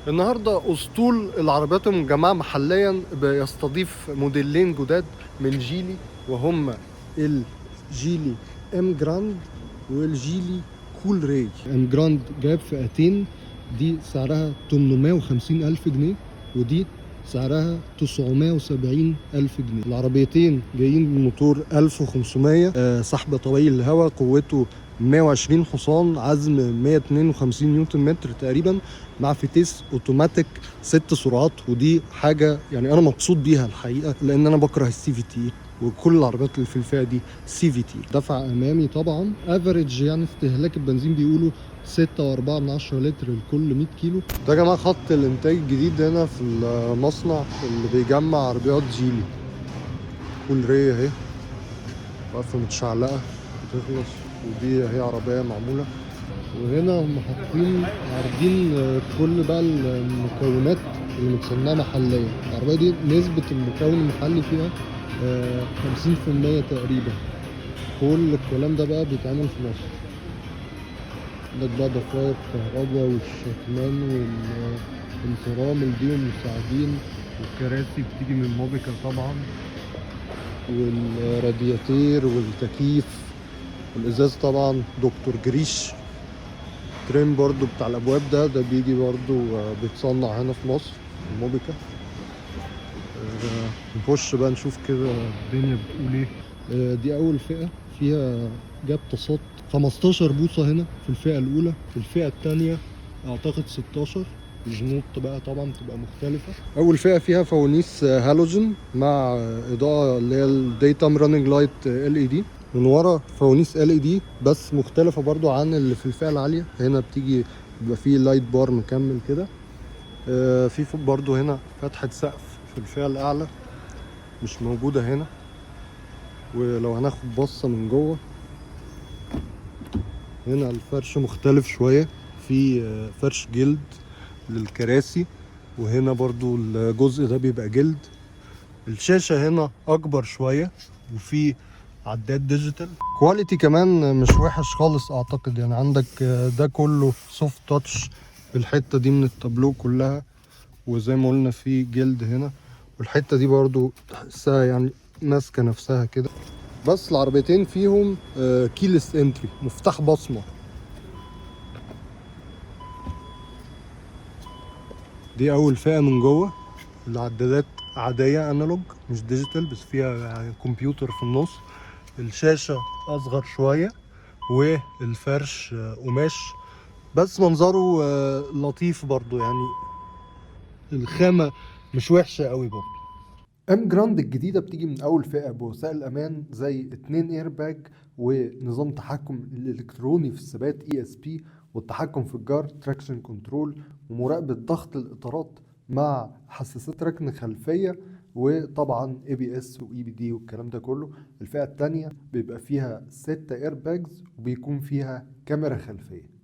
النهارده اسطول العربيات المجمعه محليا بيستضيف موديلين جداد من جيلي، وهم الجيلي ام جراند والجيلي كول راي. ام جراند جايب فئتين، دي سعرها 850 ألف جنيه ودي سعرها 970 ألف جنيه. العربيتين جايين بموتور 1500 سحب طويل الهواء، قوته 120 حصان، عزم 152 نيوتن متر تقريبا، مع فتيس اوتوماتيك 6 سرعات. ودي حاجه يعني انا مبسوط بيها الحقيقه، لان انا بكره السي في تي، وكل العربيات اللي في الفئه دي سي في تي. دفع امامي طبعا، افريج يعني استهلاك البنزين بيقولوا 6.4 لتر لكل 100 كيلو. ده يا جماعه خط الانتاج الجديد هنا في المصنع اللي بيجمع عربيات جيلي. كول راي اهي واقفه متشعلقه بتخلص، ودي اهي عربيه معموله. وهنا هم حاطين عارضين كل بقى المكونات اللي متصنعه محليا. العربيه دي نسبه المكون المحلي فيها 50% تقريبا. كل الكلام ده بقى بيتعمل في مصر. عندك بقى ضفاير كهرباء والشكمان والفرامل دي والمساعدين، والكراسي بتيجي من موبيكا طبعا، والرادياتير والتكييف والازاز طبعا دكتور جريش. ترين برضو بتاع الابواب ده بيجي برضو بيتصنع هنا في مصر في موبيكا. نخش بقى نشوف كده الدنيا بتقول ايه. دي اول فئه فيها جاب تصات 15 بوصه هنا في الفئه الاولى. في الفئه الثانيه اعتقد 16. الجنوط بقى طبعا تبقى مختلفه. اول فئه فيها فوانيس هالوجين مع اضاءه اللي هي الداي تايم راننج لايت ال اي دي. من ورا فوانيس ال اي دي بس مختلفه برضو عن اللي في الفئه العاليه. هنا بتيجي بيبقى فيه لايت بار مكمل كده. في فوق برضو هنا فتحه سقف في الفئه الاعلى مش موجوده هنا. ولو هناخد بصه من جوه، هنا الفرش مختلف شويه، في فرش جلد للكراسي، وهنا برضو الجزء ده بيبقى جلد. الشاشه هنا اكبر شويه، وفي عداد ديجيتال. كواليتي كمان مش وحش خالص اعتقد. يعني عندك ده كله سوفت تاتش في الحته دي من التابلو كلها، وزي ما قلنا في جلد هنا، والحته دي برضو تحسها يعني ماسكه نفسها كده. بس العربيتين فيهم كيلس انتري، مفتاح بصمه. دي اول فئه من جوه. العدادات عاديه انالوج مش ديجيتال، بس فيها يعني كمبيوتر في النص. الشاشه اصغر شويه، والفرش قماش، بس منظره لطيف برضو. يعني الخامة مش وحشة قوي برضو. ام جراند الجديدة بتيجي من أول فئة بوسائل أمان زي 2 ايرباج، ونظام تحكم الإلكتروني في الثبات ESP، والتحكم في الجار تراكشن كنترول، ومراقبة ضغط الإطارات مع حساسات ركن خلفية، وطبعا ABS و EBD والكلام ده كله. الفئة التانية بيبقى فيها 6 ايرباجز وبيكون فيها كاميرا خلفية.